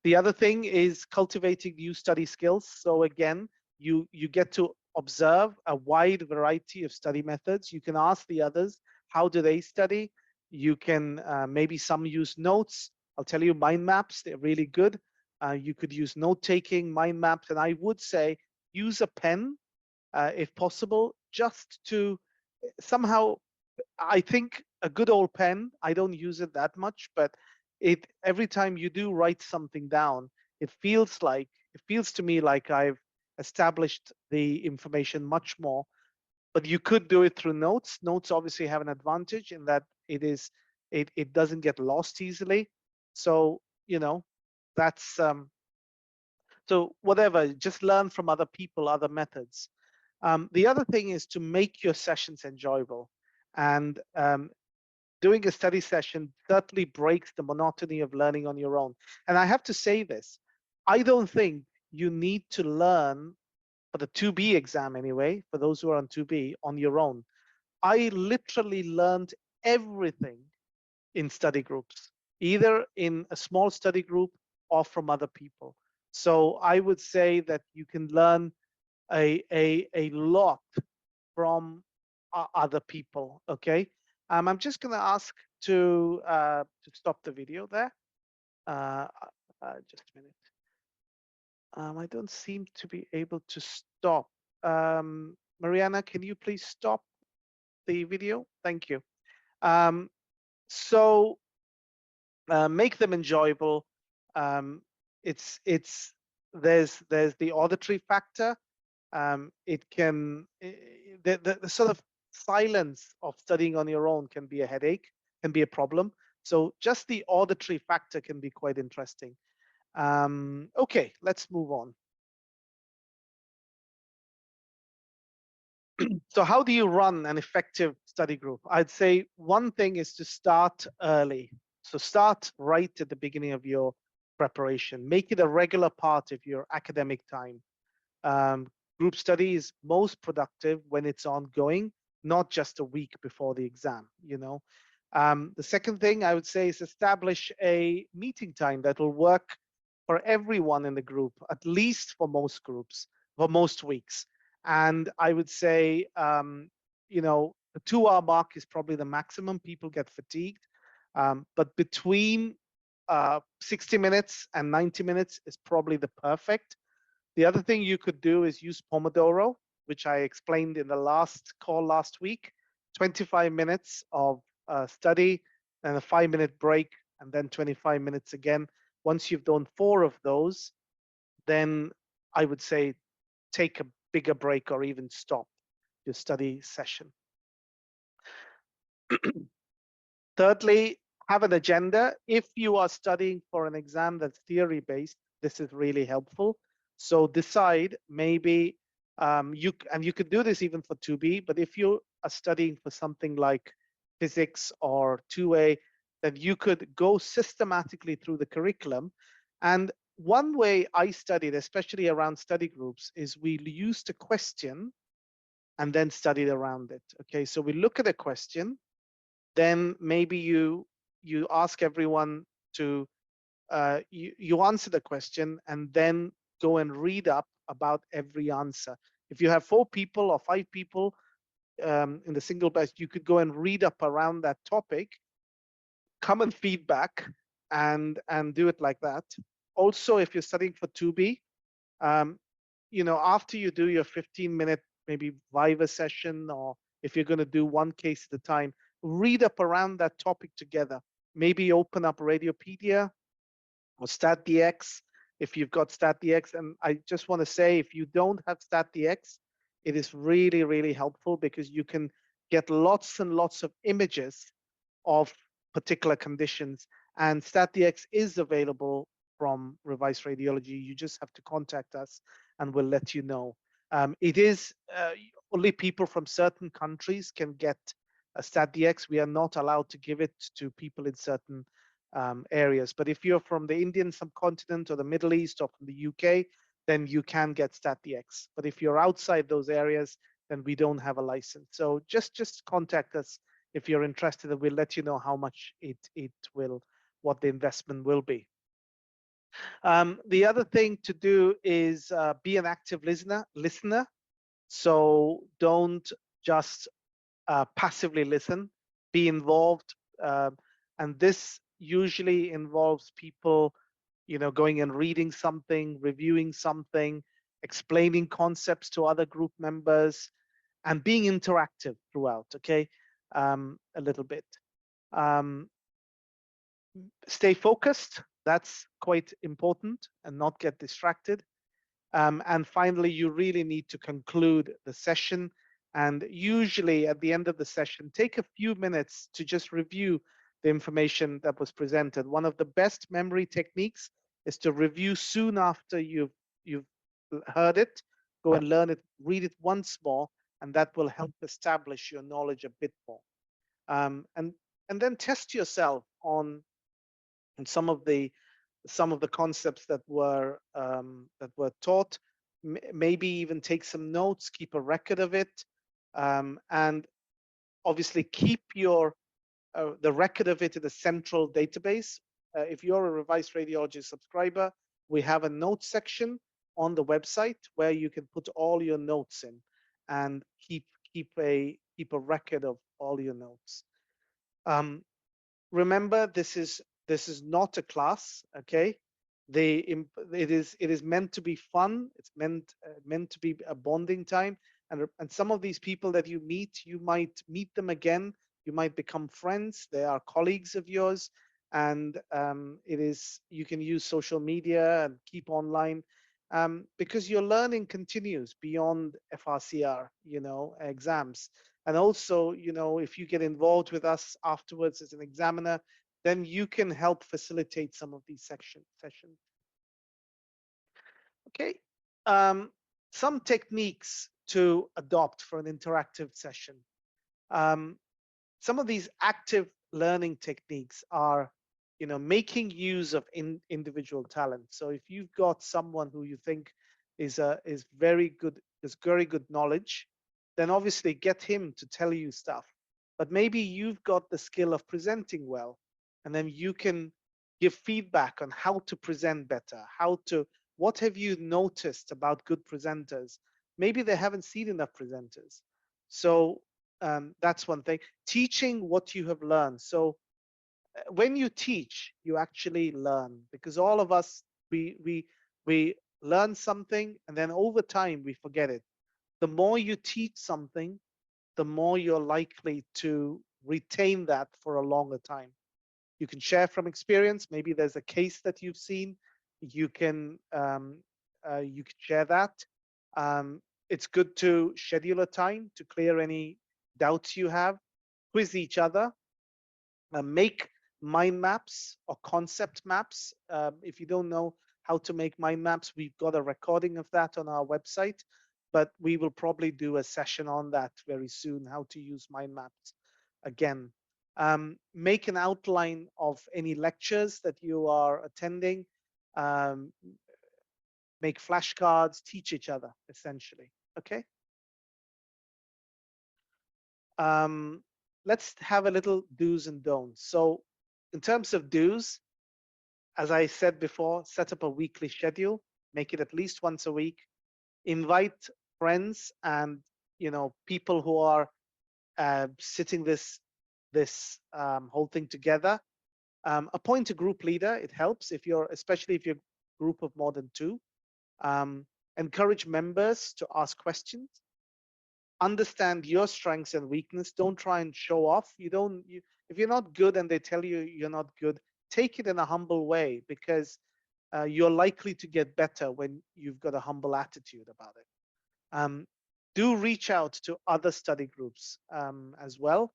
The other thing is cultivating new study skills. So again, you get to observe a wide variety of study methods. You can ask the others, how do they study? You can maybe some use notes. I'll tell you, mind maps, they're really good. You could use note taking, mind maps, and I would say use a pen if possible, just to somehow, I think a good old pen, I don't use it that much, but it every time you do write something down, it feels to me like I've established the information much more. But you could do it through notes. Notes obviously have an advantage in that it doesn't get lost easily. So, you know, that's so whatever, just learn from other people, other methods. The other thing is to make your sessions enjoyable. And doing a study session certainly breaks the monotony of learning on your own. And I have to say this, I don't think you need to learn for the 2B exam anyway, for those who are on 2B, on your own. I literally learned everything in study groups, either in a small study group or from other people. So I would say that you can learn a lot from other people. Okay, I'm just going to ask to stop the video there. Uh, just a minute. I don't seem to be able to stop. Mariana, can you please stop the video? Thank you. So make them enjoyable. It's there's the auditory factor. It can the sort of silence of studying on your own can be a headache, can be a problem. So just the auditory factor can be quite interesting. Okay, let's move on. So how do you run an effective study group? I'd say one thing is to start early. So start right at the beginning of your preparation. Make it a regular part of your academic time. Group study is most productive when it's ongoing, not just a week before the exam, you know. The second thing I would say is establish a meeting time that will work for everyone in the group, at least for most groups, for most weeks. And I would say, you know, the 2 hour mark is probably the maximum. People get fatigued. But between 60 minutes and 90 minutes is probably the perfect. The other thing you could do is use Pomodoro, which I explained in the last call last week. 25 minutes of study and a 5-minute break, and then 25 minutes again. Once you've done 4 of those, then I would say take a bigger break or even stop your study session. Thirdly, have an agenda. If you are studying for an exam that's theory-based, this is really helpful. So decide maybe you could do this even for 2B, but if you are studying for something like physics or 2A, then you could go systematically through the curriculum. And one way I studied, especially around study groups, is we used a question and then studied around it. Okay, so we look at a question, then maybe you ask everyone to you answer the question and then go and read up about every answer. If you have 4 people or 5 people in the single batch, you could go and read up around that topic, come and feedback, and do it like that. Also, if you're studying for 2B, you know, after you do your 15-minute maybe Viva session, or if you're going to do one case at a time, read up around that topic together. Maybe open up Radiopedia or StatDX if you've got StatDX. And I just want to say, if you don't have StatDX, it is really, really helpful because you can get lots and lots of images of particular conditions. And StatDX is available from Revised Radiology. You just have to contact us and we'll let you know. It is only people from certain countries can get a StatDX. We are not allowed to give it to people in certain areas. But if you're from the Indian subcontinent or the Middle East or from the UK, then you can get StatDX. But if you're outside those areas, then we don't have a license. So just contact us if you're interested, and we'll let you know how much it will, what the investment will be. The other thing to do is be an active listener. So don't just passively listen, be involved. Um, and this usually involves people, going and reading something, reviewing something, explaining concepts to other group members, and being interactive throughout, okay? A little bit. Um, Stay focused. That's quite important, and not get distracted. And finally, you really need to conclude the session. And usually at the end of the session, take a few minutes to just review the information that was presented. One of the best memory techniques is to review soon after you've heard it. Go and learn it, read it once more, and that will help establish your knowledge a bit more. And then test yourself on some of the concepts that were taught. Maybe even take some notes, keep a record of it, and obviously keep the record of it in a central database. If you're a Revised Radiology subscriber, we have a notes section on the website where you can put all your notes in and keep a record of all your notes. Um, Remember, this is not a class, okay? It is meant to be fun. It's meant to be a bonding time. And some of these people that you might meet them again. You might become friends. They are colleagues of yours, and you can use social media and keep online, because your learning continues beyond FRCR, exams. And also, if you get involved with us afterwards as an examiner, then you can help facilitate some of these sessions. Okay. Um, some techniques to adopt for an interactive session. Um, some of these active learning techniques are, making use of individual talent. So if you've got someone who you think is very good, has very good knowledge, then obviously get him to tell you stuff. But maybe you've got the skill of presenting well, and then you can give feedback on how to present better, what have you noticed about good presenters? Maybe they haven't seen enough presenters. So that's one thing. Teaching what you have learned. So when you teach, you actually learn, because all of us, we learn something, and then over time we forget it. The more you teach something, the more you're likely to retain that for a longer time. You can share from experience. Maybe there's a case that you've seen. You can share that. It's good to schedule a time to clear any doubts you have. Quiz each other. Make mind maps or concept maps. If you don't know how to make mind maps, we've got a recording of that on our website, but we will probably do a session on that very soon, how to use mind maps again. Make an outline of any lectures that you are attending. Um, Make flashcards, teach each other, essentially. Okay. Um, let's have a little do's and don'ts. So in terms of do's, as I said before, set up a weekly schedule, make it at least once a week, invite friends and people who are sitting this whole thing together. Appoint a group leader. It helps especially if you're a group of more than two. Um, Encourage members to ask questions. Understand your strengths and weakness. Don't try and show off. If you're not good and they tell you you're not good, take it in a humble way, because you're likely to get better when you've got a humble attitude about it. Um, do reach out to other study groups as well,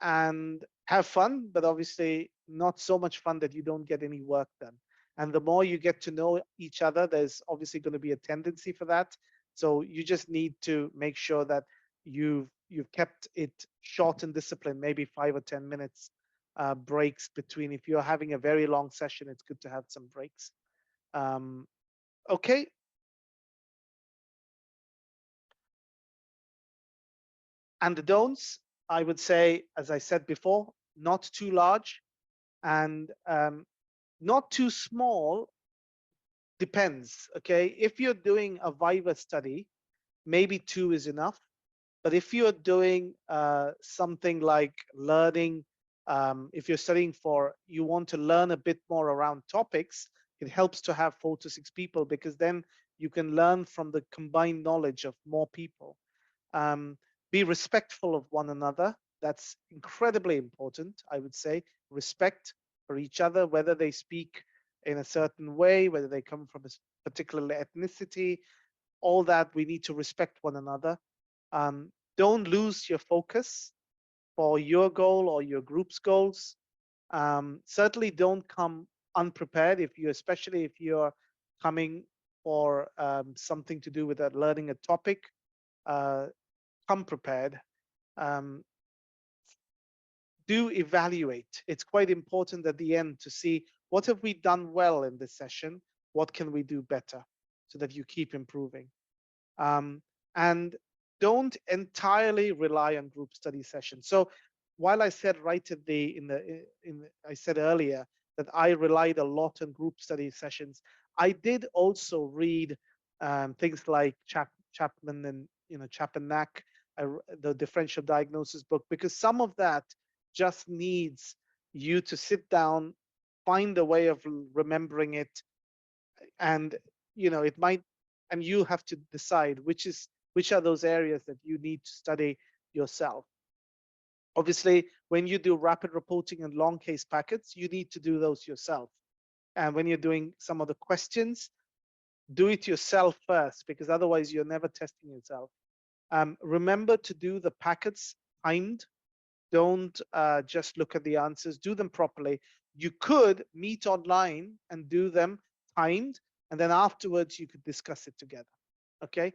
and have fun, but obviously not so much fun that you don't get any work done. And the more you get to know each other, there's obviously going to be a tendency for that. So you just need to make sure that you've kept it short and disciplined, maybe 5 or 10 minutes breaks between. If you're having a very long session, it's good to have some breaks. Okay. And the don'ts, I would say, as I said before, not too large, and not too small, depends. Okay, if you're doing a Viva study, maybe two is enough. But if you're doing something like learning, if you're studying for, you want to learn a bit more around topics, it helps to have 4 to 6 people, because then you can learn from the combined knowledge of more people. Um, be respectful of one another. That's incredibly important, I would say. Respect for each other, whether they speak in a certain way, whether they come from a particular ethnicity, all that, we need to respect one another. Don't lose your focus for your goal or your group's goals. Certainly don't come unprepared, if you, especially if you're coming for something to do with learning a topic. Uh, come prepared. Um, do evaluate. It's quite important at the end to see what have we done well in this session, what can we do better, so that you keep improving. um, and don't entirely rely on group study sessions. So while I said right at the I said earlier that I relied a lot on group study sessions, I did also read things like Chapman and Chapanak, the differential diagnosis book, because some of that just needs you to sit down, find a way of remembering it, and it might, and you have to decide which are those areas that you need to study yourself. Obviously, when you do rapid reporting and long case packets, you need to do those yourself. And when you're doing some of the questions, do it yourself first, because otherwise you're never testing yourself. Remember to do the packets timed. Don't just look at the answers, do them properly. You could meet online and do them timed, and then afterwards you could discuss it together. Okay.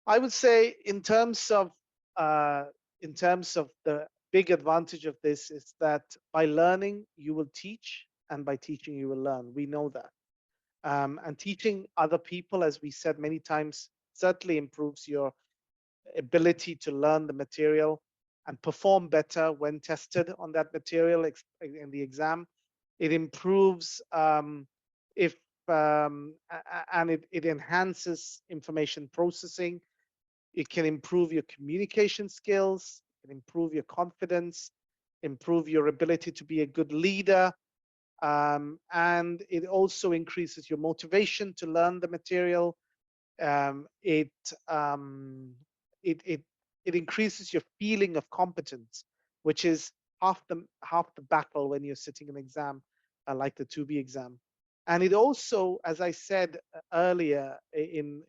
I would say uh, in terms of the big advantage of this is that by learning you will teach, and by teaching you will learn. We know that. And teaching other people, as we said many times, certainly improves your ability to learn the material and perform better when tested on that material in the exam. It improves if and it enhances information processing. It can improve your communication skills, it can improve your confidence, improve your ability to be a good leader, and it also increases your motivation to learn the material. um, it, um, it it increases your feeling of competence, which is half the battle when you're sitting an exam, like the 2B exam. And it also, as I said earlier, in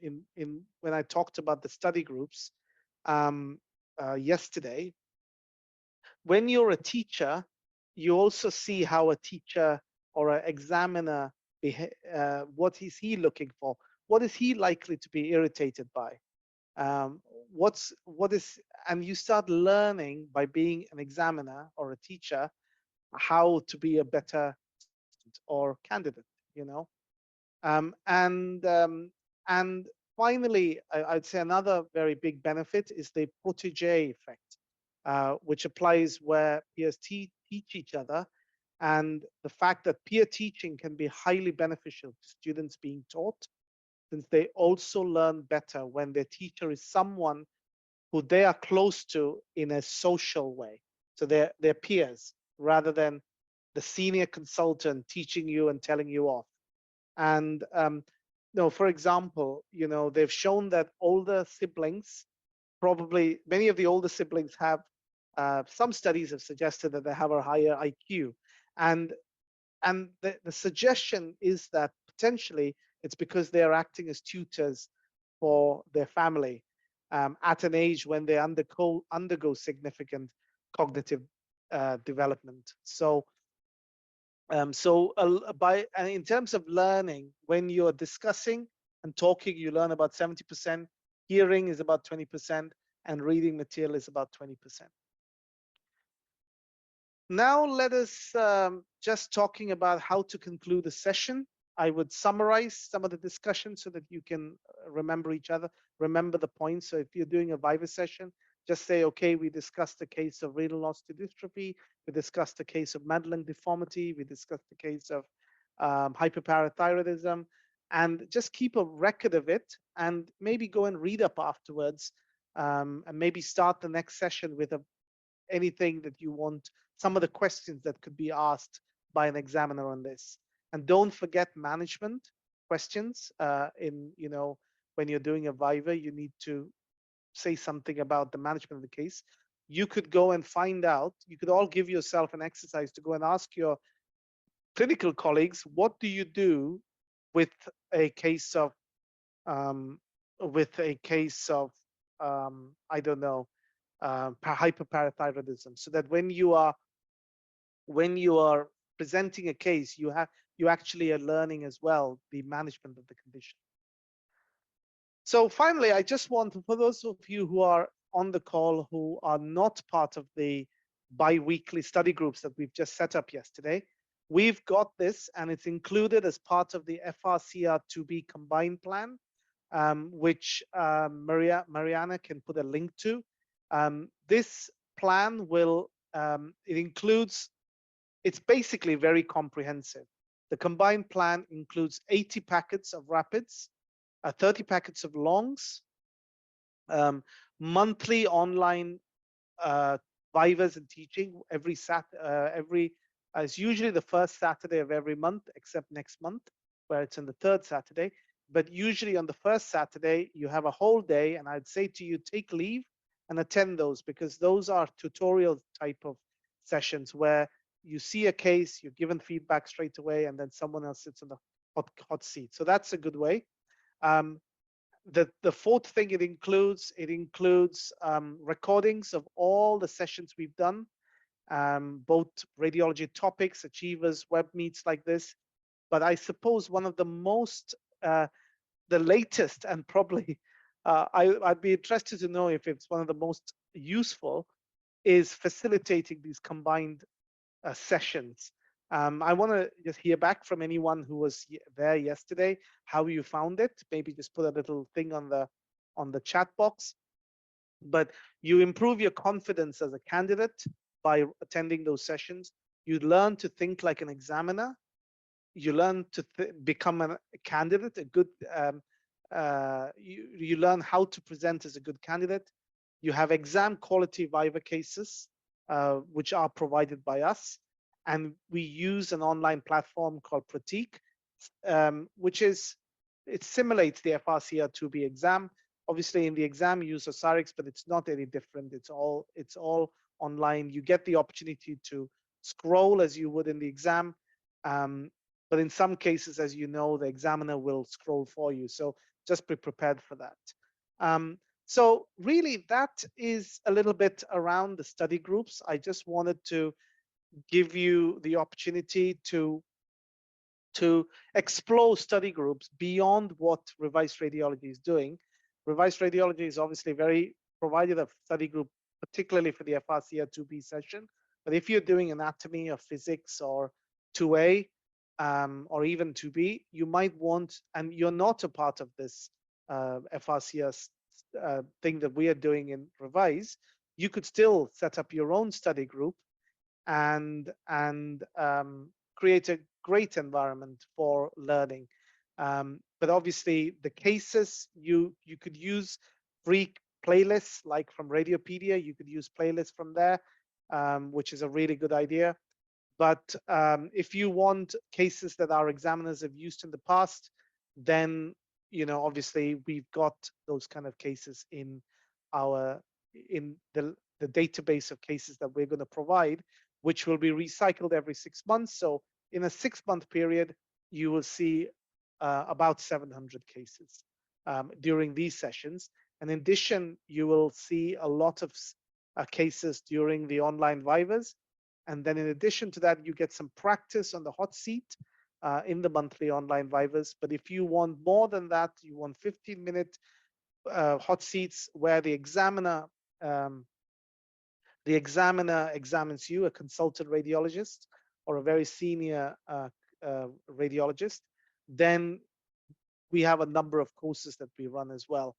when I talked about the study groups yesterday, when you're a teacher, you also see how a teacher or an examiner, what is he looking for? What is he likely to be irritated by? Um, what is, and you start learning by being an examiner or a teacher how to be a better student or candidate. You know, um, and um, and finally, I'd say another very big benefit is the protege effect, which applies where peers teach each other, and the fact that peer teaching can be highly beneficial to students being taught, since they also learn better when their teacher is someone who they are close to in a social way. So they're peers rather than the senior consultant teaching you and telling you off. And no, for example, they've shown that older siblings, probably many of the older siblings have, some studies have suggested that they have a higher IQ. And the suggestion is that potentially it's because they are acting as tutors for their family at an age when they undergo significant cognitive development. By and in terms of learning, when you're discussing and talking, you learn about 70%. Hearing is about 20%, and reading material is about 20%. Now let us just talking about how to conclude the session. I would summarize some of the discussion so that you can remember each other, remember the points. So if you're doing a Viva session, just say, okay, we discussed the case of renal osteodystrophy, we discussed the case of Madeline deformity, we discussed the case of hyperparathyroidism, and just keep a record of it, and maybe go and read up afterwards, and maybe start the next session with anything that you want, some of the questions that could be asked by an examiner on this. And don't forget management questions. When you're doing a viva, you need to say something about the management of the case. You could go and find out, you could all give yourself an exercise to go and ask your clinical colleagues, what do you do with a case of um, I don't know, hyperparathyroidism, so that when you are presenting a case, you actually are learning as well the management of the condition. So finally, I just want to, for those of you who are on the call who are not part of the bi-weekly study groups that we've just set up yesterday, we've got this, and it's included as part of the FRCR2B combined plan, which Mariana can put a link to. This plan it includes, it's basically very comprehensive. The combined plan includes 80 packets of rapids, 30 packets of longs, monthly online vivas and teaching it's usually the first Saturday of every month, except next month, where it's on the third Saturday. But usually on the first Saturday, you have a whole day, and I'd say to you, take leave and attend those, because those are tutorial type of sessions where you see a case, you're given feedback straight away, and then someone else sits on the hot seat. So that's a good way. The fourth thing it includes recordings of all the sessions we've done, both radiology topics, achievers, web meets like this. But I suppose one of the most, the latest, and probably I'd be interested to know if it's one of the most useful, is facilitating these combined sessions. I want to just hear back from anyone who was there yesterday, how you found it. Maybe just put a little thing on the chat box. But you improve your confidence as a candidate by attending those sessions. You learn to think like an examiner. You learn to become a candidate, a good. You learn how to present as a good candidate. You have exam quality viva cases, which are provided by us, and we use an online platform called Pratik, it simulates the FRCR2B exam. Obviously, in the exam, you use Osarix, but it's not any different. It's all online. You get the opportunity to scroll as you would in the exam, but in some cases, as you know, the examiner will scroll for you. So just be prepared for that. So really, that is a little bit around the study groups. I just wanted to give you the opportunity to explore study groups beyond what revised radiology is doing. Revised radiology is obviously provided a study group, particularly for the FRCR2B session. But if you're doing anatomy or physics or 2A, or even 2B, you might want, and you're not a part of this FRCR thing that we are doing in Revise, you could still set up your own study group and create a great environment for learning. But obviously, the cases you could use free playlists, like from Radiopedia. You could use playlists from there, which is a really good idea. But if you want cases that our examiners have used in the past, then obviously we've got those kind of cases in the database of cases that we're going to provide, which will be recycled every 6 months. So in a 6-month period, you will see about 700 cases during these sessions. And in addition, you will see a lot of cases during the online vivas. And then in addition to that, you get some practice on the hot seat in the monthly online vivas. But if you want more than that, you want 15-minute hot seats where the examiner examines you, a consultant radiologist or a very senior radiologist, then we have a number of courses that we run as well.